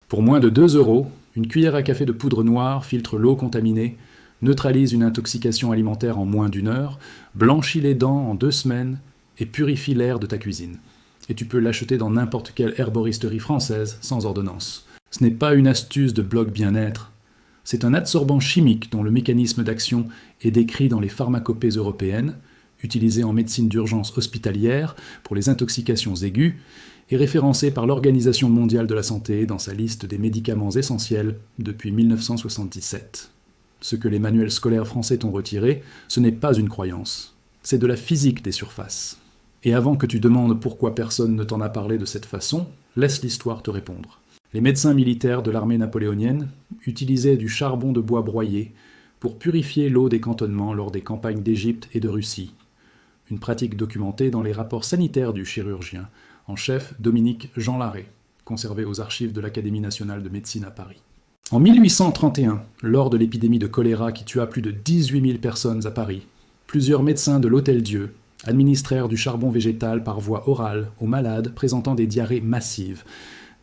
Pour moins de 2 €, une cuillère à café de poudre noire filtre l'eau contaminée, neutralise une intoxication alimentaire en moins d'1 heure, blanchit les dents en 2 semaines et purifie l'air de ta cuisine. Et tu peux l'acheter dans n'importe quelle herboristerie française sans ordonnance. Ce n'est pas une astuce de blog bien-être. C'est un adsorbant chimique dont le mécanisme d'action est décrit dans les pharmacopées européennes, utilisé en médecine d'urgence hospitalière pour les intoxications aiguës, et référencé par l'Organisation mondiale de la santé dans sa liste des médicaments essentiels depuis 1977. Ce que les manuels scolaires français t'ont retiré, ce n'est pas une croyance. C'est de la physique des surfaces. Et avant que tu demandes pourquoi personne ne t'en a parlé de cette façon, laisse l'histoire te répondre. Les médecins militaires de l'armée napoléonienne utilisaient du charbon de bois broyé pour purifier l'eau des cantonnements lors des campagnes d'Égypte et de Russie. Une pratique documentée dans les rapports sanitaires du chirurgien en chef Dominique Jean Larrey, conservé aux archives de l'Académie nationale de médecine à Paris. En 1831, lors de l'épidémie de choléra qui tua plus de 18 000 personnes à Paris, plusieurs médecins de l'Hôtel-Dieu administrèrent du charbon végétal par voie orale aux malades présentant des diarrhées massives,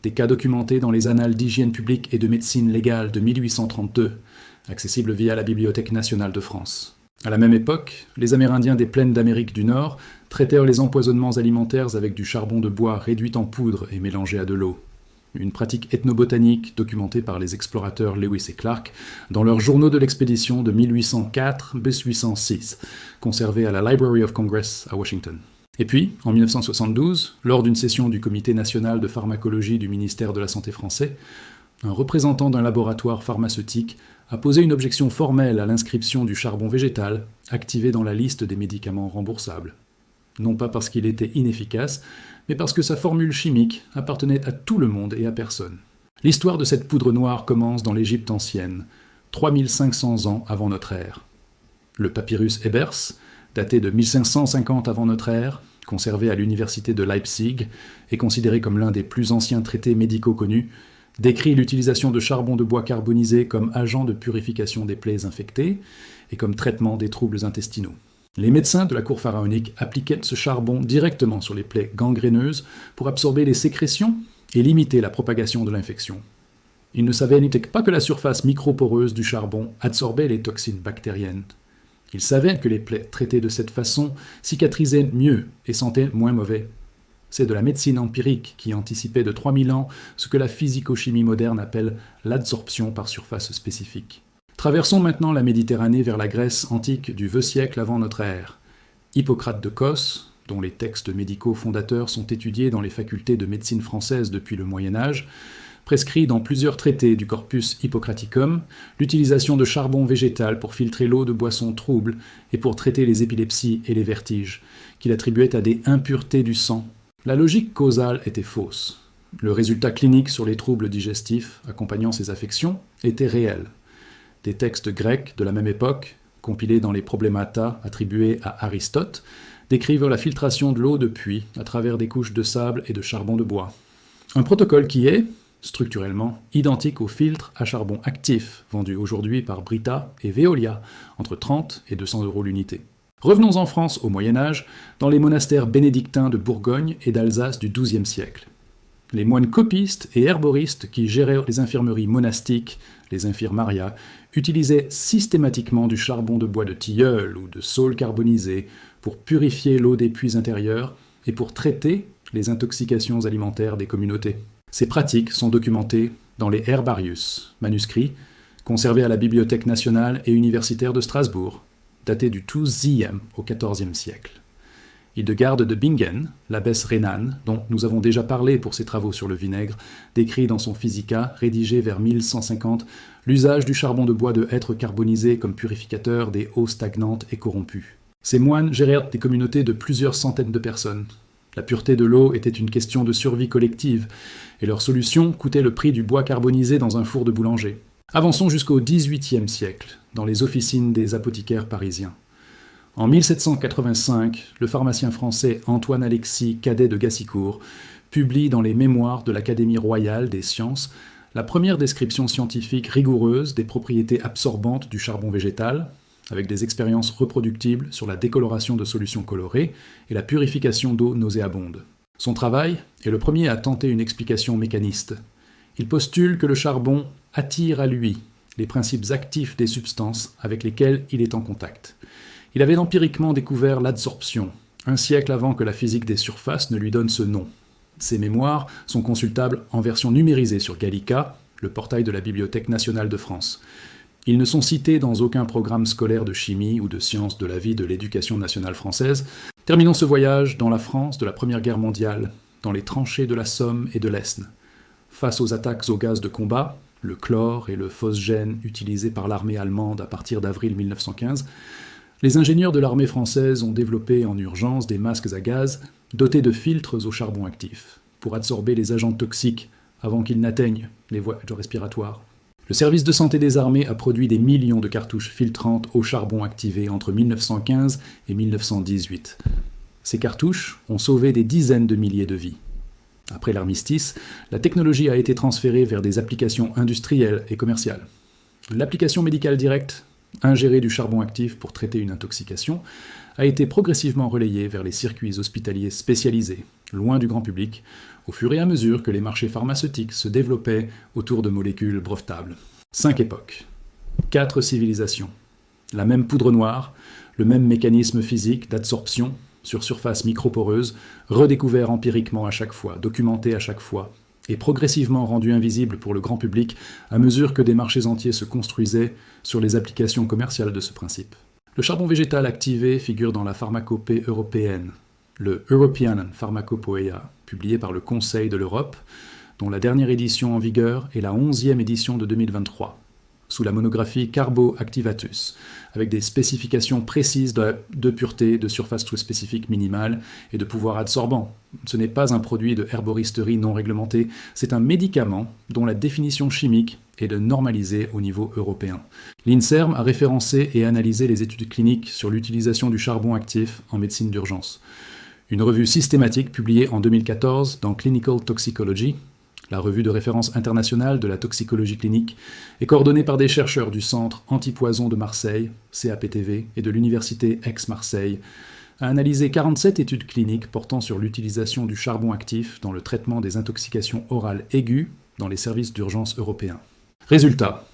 des cas documentés dans les Annales d'hygiène publique et de médecine légale de 1832, accessibles via la Bibliothèque nationale de France. À la même époque, les Amérindiens des plaines d'Amérique du Nord traitèrent les empoisonnements alimentaires avec du charbon de bois réduit en poudre et mélangé à de l'eau. Une pratique ethnobotanique documentée par les explorateurs Lewis et Clark dans leurs journaux de l'expédition de 1804-1806, conservés à la Library of Congress à Washington. Et puis, en 1972, lors d'une session du Comité national de pharmacologie du ministère de la Santé français, un représentant d'un laboratoire pharmaceutique a posé une objection formelle à l'inscription du charbon végétal, activé dans la liste des médicaments remboursables. Non pas parce qu'il était inefficace, mais parce que sa formule chimique appartenait à tout le monde et à personne. L'histoire de cette poudre noire commence dans l'Égypte ancienne, 3500 ans avant notre ère. Le papyrus Ebers, daté de 1550 avant notre ère, conservé à l'université de Leipzig et considéré comme l'un des plus anciens traités médicaux connus, décrit l'utilisation de charbon de bois carbonisé comme agent de purification des plaies infectées et comme traitement des troubles intestinaux. Les médecins de la cour pharaonique appliquaient ce charbon directement sur les plaies gangréneuses pour absorber les sécrétions et limiter la propagation de l'infection. Ils ne savaient pas que la surface microporeuse du charbon absorbait les toxines bactériennes. Ils savaient que les plaies traitées de cette façon cicatrisaient mieux et sentaient moins mauvais. C'est de la médecine empirique qui anticipait de 3000 ans ce que la physico-chimie moderne appelle l'adsorption par surface spécifique. Traversons maintenant la Méditerranée vers la Grèce antique du VE siècle avant notre ère. Hippocrate de Cos, dont les textes médicaux fondateurs sont étudiés dans les facultés de médecine française depuis le Moyen-Âge, prescrit dans plusieurs traités du Corpus Hippocraticum l'utilisation de charbon végétal pour filtrer l'eau de boissons troubles et pour traiter les épilepsies et les vertiges, qu'il attribuait à des impuretés du sang. La logique causale était fausse. Le résultat clinique sur les troubles digestifs accompagnant ces affections était réel. Des textes grecs de la même époque, compilés dans les Problémata attribués à Aristote, décrivent la filtration de l'eau de puits à travers des couches de sable et de charbon de bois. Un protocole qui est, structurellement, identique au filtre à charbon actif vendu aujourd'hui par Brita et Veolia, entre 30 et 200 € l'unité. Revenons en France au Moyen-Âge, dans les monastères bénédictins de Bourgogne et d'Alsace du XIIe siècle. Les moines copistes et herboristes qui géraient les infirmeries monastiques, les infirmaria, utilisaient systématiquement du charbon de bois de tilleul ou de saule carbonisé pour purifier l'eau des puits intérieurs et pour traiter les intoxications alimentaires des communautés. Ces pratiques sont documentées dans les Herbarius, manuscrits conservés à la Bibliothèque nationale et universitaire de Strasbourg, datés du XIIe au XIVe siècle. Hildegarde de Bingen, l'abbesse rhénane, dont nous avons déjà parlé pour ses travaux sur le vinaigre, décrit dans son Physica, rédigé vers 1150, l'usage du charbon de bois de hêtre carbonisé comme purificateur des eaux stagnantes et corrompues. Ces moines gérèrent des communautés de plusieurs centaines de personnes. La pureté de l'eau était une question de survie collective, et leur solution coûtait le prix du bois carbonisé dans un four de boulanger. Avançons jusqu'au XVIIIe siècle, dans les officines des apothicaires parisiens. En 1785, le pharmacien français Antoine-Alexis Cadet de Gassicourt publie dans les Mémoires de l'Académie royale des sciences la première description scientifique rigoureuse des propriétés absorbantes du charbon végétal, avec des expériences reproductibles sur la décoloration de solutions colorées et la purification d'eau nauséabonde. Son travail est le premier à tenter une explication mécaniste. Il postule que le charbon attire à lui les principes actifs des substances avec lesquelles il est en contact. Il avait empiriquement découvert l'adsorption, un siècle avant que la physique des surfaces ne lui donne ce nom. Ses mémoires sont consultables en version numérisée sur Gallica, le portail de la Bibliothèque nationale de France. Ils ne sont cités dans aucun programme scolaire de chimie ou de sciences de la vie de l'éducation nationale française. Terminons ce voyage dans la France de la Première Guerre mondiale, dans les tranchées de la Somme et de l'Aisne. Face aux attaques au gaz de combat, le chlore et le phosgène utilisés par l'armée allemande à partir d'avril 1915, les ingénieurs de l'armée française ont développé en urgence des masques à gaz dotés de filtres au charbon actif, pour absorber les agents toxiques avant qu'ils n'atteignent les voies respiratoires. Le service de santé des armées a produit des millions de cartouches filtrantes au charbon activé entre 1915 et 1918. Ces cartouches ont sauvé des dizaines de milliers de vies. Après l'armistice, la technologie a été transférée vers des applications industrielles et commerciales. L'application médicale directe, ingérer du charbon actif pour traiter une intoxication, a été progressivement relayée vers les circuits hospitaliers spécialisés, loin du grand public, au fur et à mesure que les marchés pharmaceutiques se développaient autour de molécules brevetables. 5 époques, 4 civilisations, la même poudre noire, le même mécanisme physique d'adsorption sur surface microporeuse, redécouvert empiriquement à chaque fois, documenté à chaque fois, et progressivement rendu invisible pour le grand public à mesure que des marchés entiers se construisaient sur les applications commerciales de ce principe. Le charbon végétal activé figure dans la pharmacopée européenne, le European Pharmacopoeia, publié par le Conseil de l'Europe, dont la dernière édition en vigueur est la 11e édition de 2023, sous la monographie Carbo Activatus, avec des spécifications précises de pureté, de surface spécifique minimale et de pouvoir adsorbant. Ce n'est pas un produit de herboristerie non réglementé, c'est un médicament dont la définition chimique est de normaliser au niveau européen. L'INSERM a référencé et analysé les études cliniques sur l'utilisation du charbon actif en médecine d'urgence. Une revue systématique publiée en 2014 dans Clinical Toxicology, la revue de référence internationale de la toxicologie clinique, est coordonnée par des chercheurs du Centre Antipoison de Marseille, CAPTV, et de l'Université Aix-Marseille, a analysé 47 études cliniques portant sur l'utilisation du charbon actif dans le traitement des intoxications orales aiguës dans les services d'urgence européens. Résultat.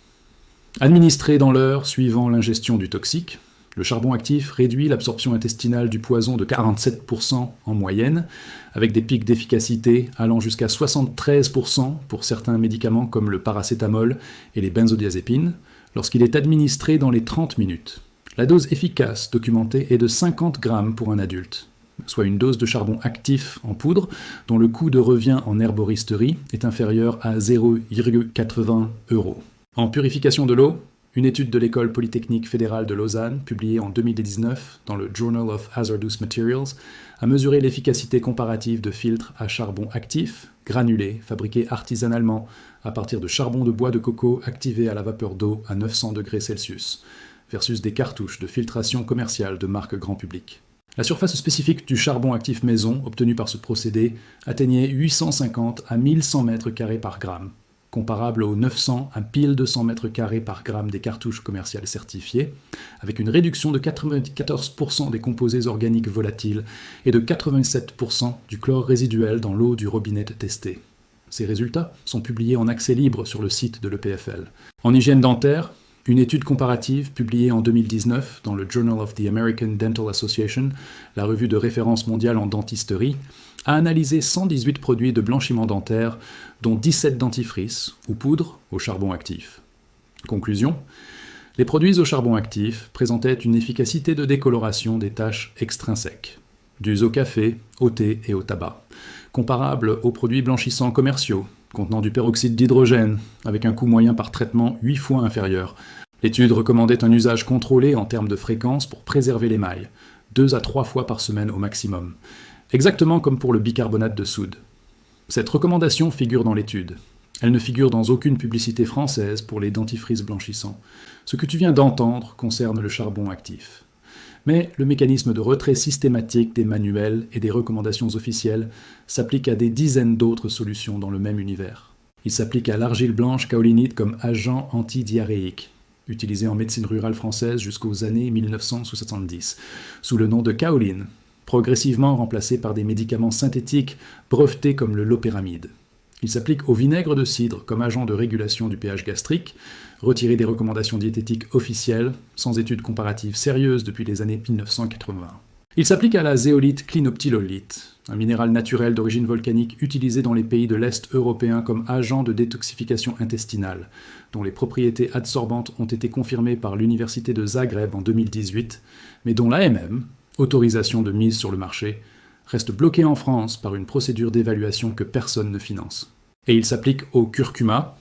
Administré dans l'heure suivant l'ingestion du toxique, le charbon actif réduit l'absorption intestinale du poison de 47% en moyenne, avec des pics d'efficacité allant jusqu'à 73% pour certains médicaments comme le paracétamol et les benzodiazépines, lorsqu'il est administré dans les 30 minutes. La dose efficace documentée est de 50 grammes pour un adulte, soit une dose de charbon actif en poudre dont le coût de revient en herboristerie est inférieur à 0,80 €. En purification de l'eau, une étude de l'École polytechnique fédérale de Lausanne, publiée en 2019 dans le Journal of Hazardous Materials, a mesuré l'efficacité comparative de filtres à charbon actif, granulés, fabriqués artisanalement à partir de charbon de bois de coco activé à la vapeur d'eau à 900 degrés Celsius, versus des cartouches de filtration commerciale de marque grand public. La surface spécifique du charbon actif maison obtenue par ce procédé atteignait 850 à 1100 m² par gramme, comparable aux 900 à 1200 m² par gramme des cartouches commerciales certifiées, avec une réduction de 94% des composés organiques volatiles et de 87% du chlore résiduel dans l'eau du robinet testé. Ces résultats sont publiés en accès libre sur le site de l'EPFL. En hygiène dentaire, une étude comparative publiée en 2019 dans le Journal of the American Dental Association, la revue de référence mondiale en dentisterie, a analysé 118 produits de blanchiment dentaire, dont 17 dentifrices ou poudres au charbon actif. Conclusion, les produits au charbon actif présentaient une efficacité de décoloration des taches extrinsèques, dus au café, au thé et au tabac, comparable aux produits blanchissants commerciaux, contenant du peroxyde d'hydrogène, avec un coût moyen par traitement 8 fois inférieur. L'étude recommandait un usage contrôlé en termes de fréquence pour préserver l'émail, 2 à 3 fois par semaine au maximum, exactement comme pour le bicarbonate de soude. Cette recommandation figure dans l'étude. Elle ne figure dans aucune publicité française pour les dentifrices blanchissants. Ce que tu viens d'entendre concerne le charbon actif. Mais le mécanisme de retrait systématique des manuels et des recommandations officielles s'applique à des dizaines d'autres solutions dans le même univers. Il s'applique à l'argile blanche kaolinite comme agent antidiarrhéique, utilisé en médecine rurale française jusqu'aux années 1970, sous le nom de kaoline, progressivement remplacé par des médicaments synthétiques brevetés comme le lopéramide. Il s'applique au vinaigre de cidre comme agent de régulation du pH gastrique, retiré des recommandations diététiques officielles, sans études comparatives sérieuses depuis les années 1980. Il s'applique à la zéolite clinoptilolite, un minéral naturel d'origine volcanique utilisé dans les pays de l'Est européen comme agent de détoxification intestinale, dont les propriétés adsorbantes ont été confirmées par l'Université de Zagreb en 2018, mais dont l'AMM, autorisation de mise sur le marché, reste bloquée en France par une procédure d'évaluation que personne ne finance. Et il s'applique au curcuma,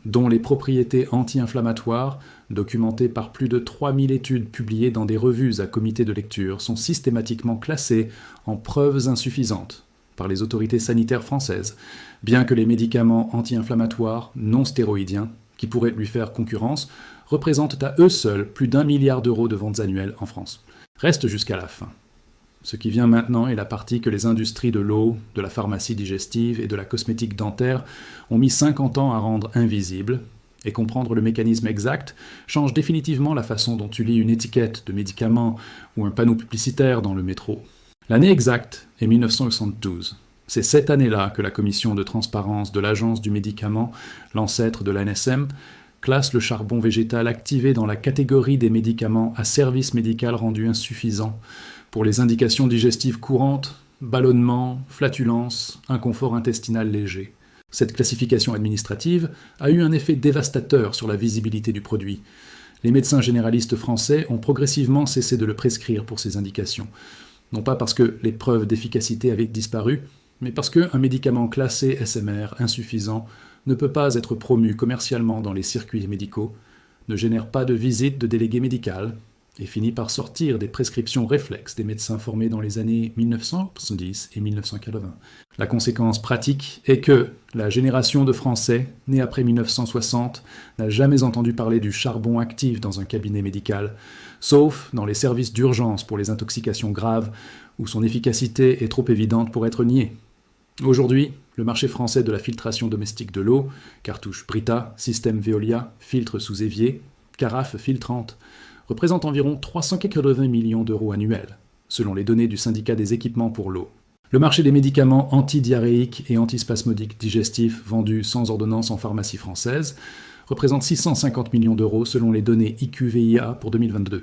dont les propriétés anti-inflammatoires, documentées par plus de 3000 études publiées dans des revues à comité de lecture, sont systématiquement classées en preuves insuffisantes par les autorités sanitaires françaises, bien que les médicaments anti-inflammatoires non stéroïdiens, qui pourraient lui faire concurrence, représentent à eux seuls plus d'1 milliard d'euros de ventes annuelles en France. Reste jusqu'à la fin. Ce qui vient maintenant est la partie que les industries de l'eau, de la pharmacie digestive et de la cosmétique dentaire ont mis 50 ans à rendre invisible, et comprendre le mécanisme exact change définitivement la façon dont tu lis une étiquette de médicament ou un panneau publicitaire dans le métro. L'année exacte est 1972. C'est cette année-là que la commission de transparence de l'Agence du médicament, l'ancêtre de l'ANSM, classe le charbon végétal activé dans la catégorie des médicaments à service médical rendu insuffisant, pour les indications digestives courantes, ballonnement, flatulence, inconfort intestinal léger. Cette classification administrative a eu un effet dévastateur sur la visibilité du produit. Les médecins généralistes français ont progressivement cessé de le prescrire pour ces indications. Non pas parce que les preuves d'efficacité avaient disparu, mais parce qu'un médicament classé SMR insuffisant ne peut pas être promu commercialement dans les circuits médicaux, ne génère pas de visite de délégué médical, et finit par sortir des prescriptions réflexes des médecins formés dans les années 1970 et 1980. La conséquence pratique est que la génération de Français, née après 1960, n'a jamais entendu parler du charbon actif dans un cabinet médical, sauf dans les services d'urgence pour les intoxications graves, où son efficacité est trop évidente pour être niée. Aujourd'hui, le marché français de la filtration domestique de l'eau, cartouche Brita, système Veolia, filtre sous évier, carafe filtrante, représente environ 380 millions d'euros annuels, selon les données du syndicat des équipements pour l'eau. Le marché des médicaments antidiarrhéiques et antispasmodiques digestifs vendus sans ordonnance en pharmacie française représente 650 millions d'euros selon les données IQVIA pour 2022.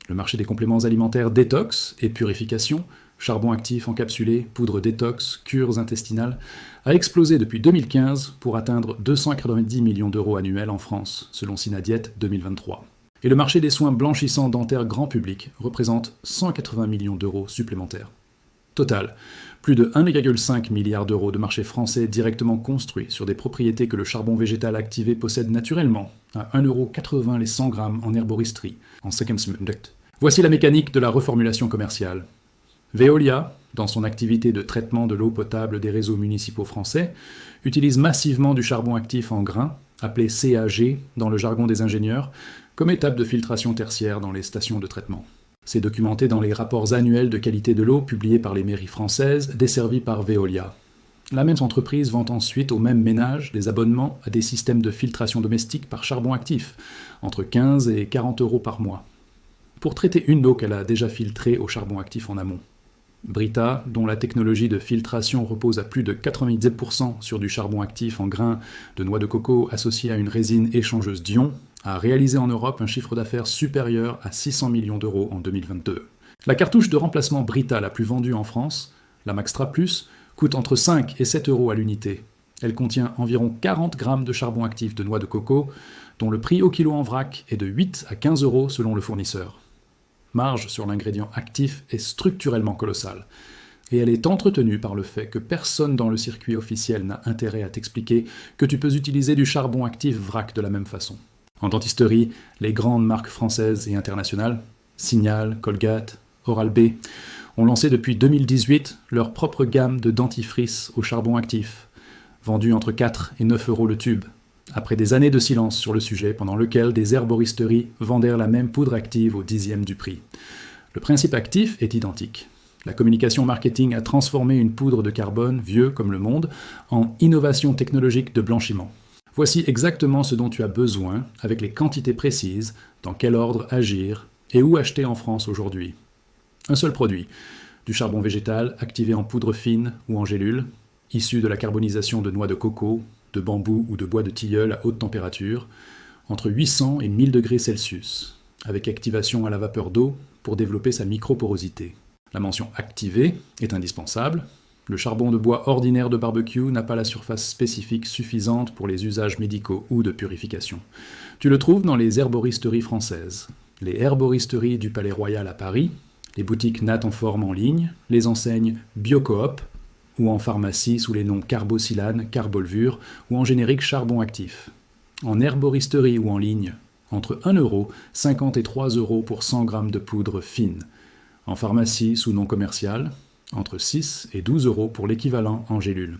Le marché des compléments alimentaires détox et purification, charbon actif encapsulé, poudre détox, cures intestinales, a explosé depuis 2015 pour atteindre 290 millions d'euros annuels en France, selon Synadiète 2023. Et le marché des soins blanchissants dentaires grand public représente 180 millions d'euros supplémentaires. Total, plus de 1,5 milliard d'euros de marché français directement construit sur des propriétés que le charbon végétal activé possède naturellement, à 1,80 € les 100 grammes en herboristerie, en second product. Voici la mécanique de la reformulation commerciale. Veolia, dans son activité de traitement de l'eau potable des réseaux municipaux français, utilise massivement du charbon actif en grains, appelé CAG dans le jargon des ingénieurs, comme étape de filtration tertiaire dans les stations de traitement. C'est documenté dans les rapports annuels de qualité de l'eau publiés par les mairies françaises desservies par Veolia. La même entreprise vend ensuite aux mêmes ménages des abonnements à des systèmes de filtration domestique par charbon actif, entre 15 et 40 € par mois, pour traiter une eau qu'elle a déjà filtrée au charbon actif en amont. Brita, dont la technologie de filtration repose à plus de 90% sur du charbon actif en grains de noix de coco associé à une résine échangeuse d'ion, a réalisé en Europe un chiffre d'affaires supérieur à 600 millions d'euros en 2022. La cartouche de remplacement Brita la plus vendue en France, la Maxtra Plus, coûte entre 5 et 7 € à l'unité. Elle contient environ 40 grammes de charbon actif de noix de coco, dont le prix au kilo en vrac est de 8 à 15 € selon le fournisseur. Marge sur l'ingrédient actif est structurellement colossale, et elle est entretenue par le fait que personne dans le circuit officiel n'a intérêt à t'expliquer que tu peux utiliser du charbon actif vrac de la même façon. En dentisterie, les grandes marques françaises et internationales, Signal, Colgate, Oral-B, ont lancé depuis 2018 leur propre gamme de dentifrice au charbon actif, vendue entre 4 et 9 € le tube, après des années de silence sur le sujet pendant lequel des herboristeries vendèrent la même poudre active au 10e du prix. Le principe actif est identique. La communication marketing a transformé une poudre de carbone, vieux comme le monde, en innovation technologique de blanchiment. Voici exactement ce dont tu as besoin, avec les quantités précises, dans quel ordre agir et où acheter en France aujourd'hui. Un seul produit, du charbon végétal activé en poudre fine ou en gélule, issu de la carbonisation de noix de coco, de bambou ou de bois de tilleul à haute température, entre 800 et 1000 degrés Celsius, avec activation à la vapeur d'eau pour développer sa microporosité. La mention « activé » est indispensable. Le charbon de bois ordinaire de barbecue n'a pas la surface spécifique suffisante pour les usages médicaux ou de purification. Tu le trouves dans les herboristeries françaises, les herboristeries du Palais Royal à Paris, les boutiques Nat en forme en ligne, les enseignes Biocoop, ou en pharmacie sous les noms Carbosilane, Carbolvure, ou en générique Charbon Actif. En herboristerie ou en ligne, entre 1 €, 50 et 3 € pour 100 g de poudre fine. En pharmacie sous nom commercial, entre 6 et 12 € pour l'équivalent en gélule.